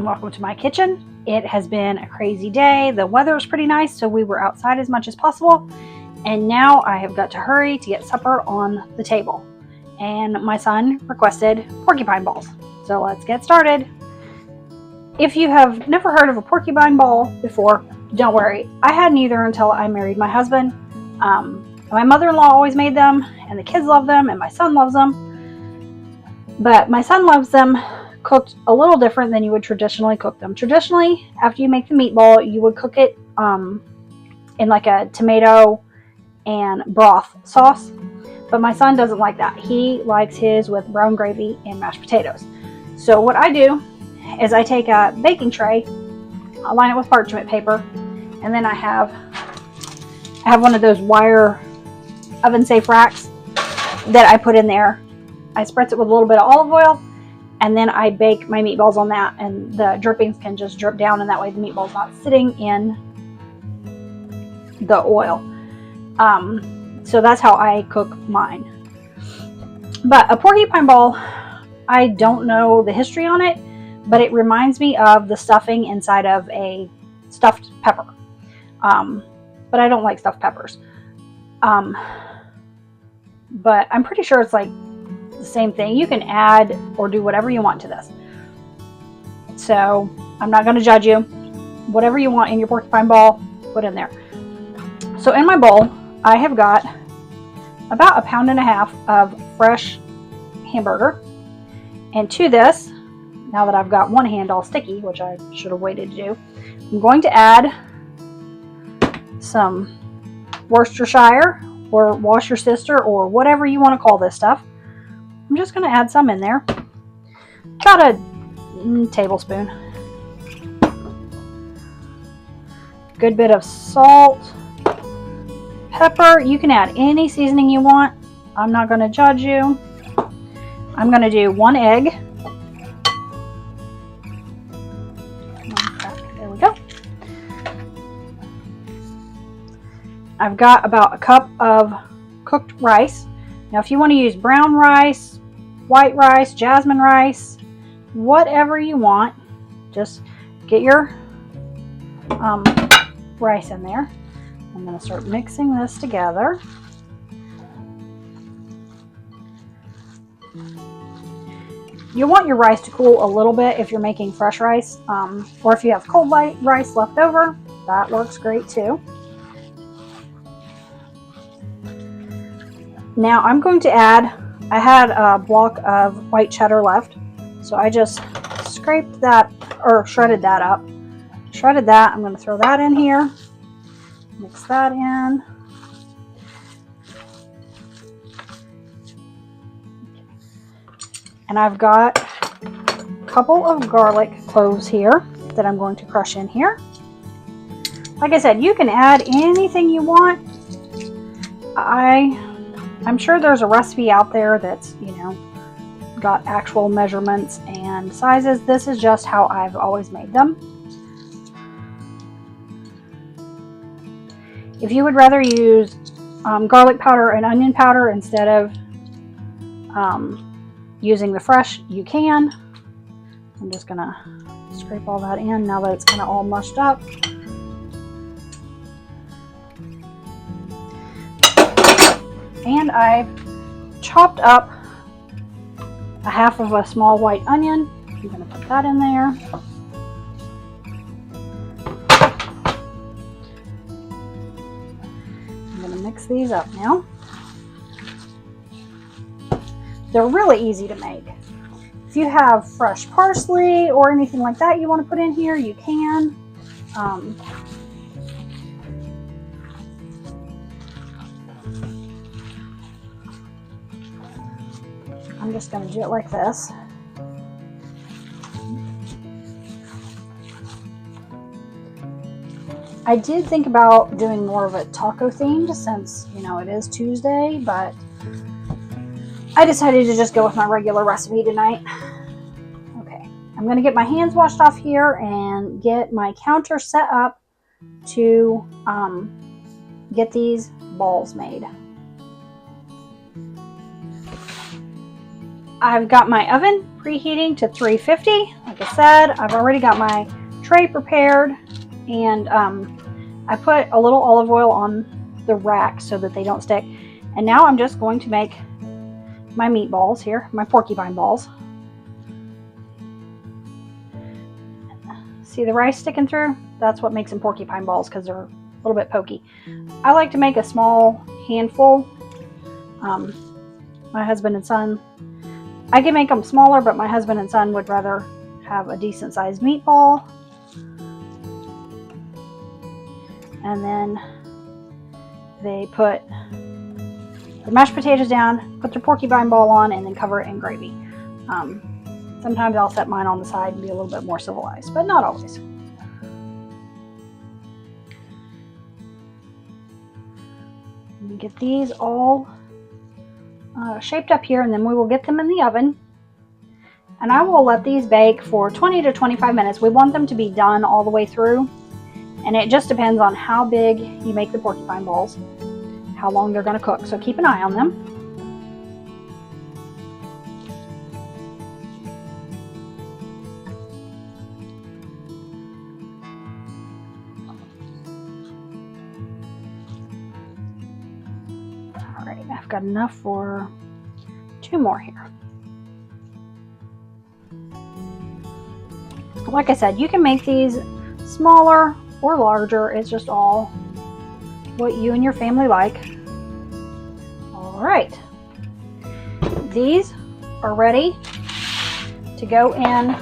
welcome to my kitchen. It has been a crazy day. The weather is pretty nice, so we were outside as much as possible. And now I have got to hurry to get supper on the table. And my son requested porcupine balls. So let's get started. If you have never heard of a porcupine ball before, don't worry. I hadn't either until I married my husband. My mother-in-law always made them, and the kids love them, and my son loves them. But my son loves them cooked a little different than you would traditionally cook them. Traditionally, after you make the meatball, you would cook it in like a tomato and broth sauce. But my son doesn't like that. He likes his with brown gravy and mashed potatoes. So what I do is I take a baking tray, I line it with parchment paper, and then I have one of those wire oven safe racks that I put in there. I spritz it with a little bit of olive oil, and then I bake my meatballs on that, and the drippings can just drip down, and that way the meatball's not sitting in the oil. So that's how I cook mine. But a porcupine ball, I don't know the history on it, but it reminds me of the stuffing inside of a stuffed pepper. But I don't like stuffed peppers. But I'm pretty sure it's like the same thing. You can add or do whatever you want to this. So I'm not going to judge you. Whatever you want in your porcupine ball, put in there. So in my bowl, I have got about 1.5 pounds of fresh hamburger. And to this, now that I've got one hand all sticky, which I should have waited to do, I'm going to add some Worcestershire or Worcestershire or whatever you want to call this stuff. I'm just going to add some in there. About a tablespoon. Good bit of salt. Pepper. You can add any seasoning you want. I'm not going to judge you. I'm going to do 1 egg. There we go. I've got about a cup of cooked rice. Now if you want to use brown rice, white rice, jasmine rice, whatever you want, just get your rice in there. I'm going to start mixing this together. You want your rice to cool a little bit if you're making fresh rice, or if you have cold rice left over, that works great too. Now I'm going to add, I had a block of white cheddar left, so I just scraped that, or shredded that up. Shredded that, I'm going to throw that in here, mix that in. And I've got a couple of garlic cloves here that I'm going to crush in here. Like I said, you can add anything you want. I'm sure there's a recipe out there that's, got actual measurements and sizes. This is just how I've always made them. If you would rather use garlic powder and onion powder instead of using the fresh, you can. I'm just going to scrape all that in now that it's kind of all mushed up. And I've chopped up 1/2 of a small white onion. I'm going to put that in there. I'm going to mix these up now. They're really easy to make. If you have fresh parsley or anything like that you want to put in here, you can. I'm just going to do it like this. I did think about doing more of a taco themed since, it is Tuesday, but I decided to just go with my regular recipe tonight. Okay, I'm going to get my hands washed off here and get my counter set up to get these balls made. I've got my oven preheating to 350. Like I said, I've already got my tray prepared, and I put a little olive oil on the rack so that they don't stick. And now I'm just going to make my meatballs here, my porcupine balls. See the rice sticking through? That's what makes them porcupine balls, because they're a little bit pokey. I like to make a small handful. My husband and son, I can make them smaller, but my husband and son would rather have a decent sized meatball. And then they put the mashed potatoes down, put their porcupine ball on, and then cover it in gravy. Sometimes I'll set mine on the side and be a little bit more civilized, but not always. Let me get these all shaped up here, and then we will get them in the oven. And I will let these bake for 20 to 25 minutes. We want them to be done all the way through. And it just depends on how big you make the porcupine balls, how long they're going to cook. So keep an eye on them. All right, I've got enough for 2 more here. Like I said, you can make these smaller or larger. It's just all what you and your family like. All right, these are ready to go in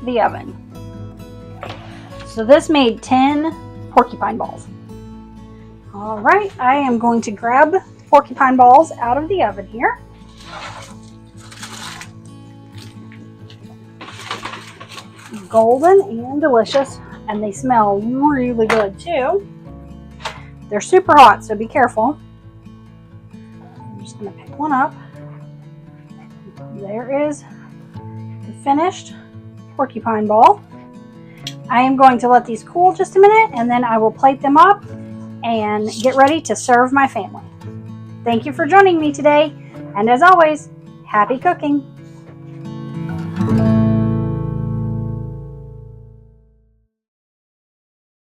the oven. So this made 10 porcupine balls. All right, I am going to grab porcupine balls out of the oven here. Golden and delicious, and they smell really good too. They're super hot, so be careful. I'm just going to pick one up. There is the finished porcupine ball. I am going to let these cool just a minute, and then I will plate them up and get ready to serve my family. Thank you for joining me today, and as always, happy cooking!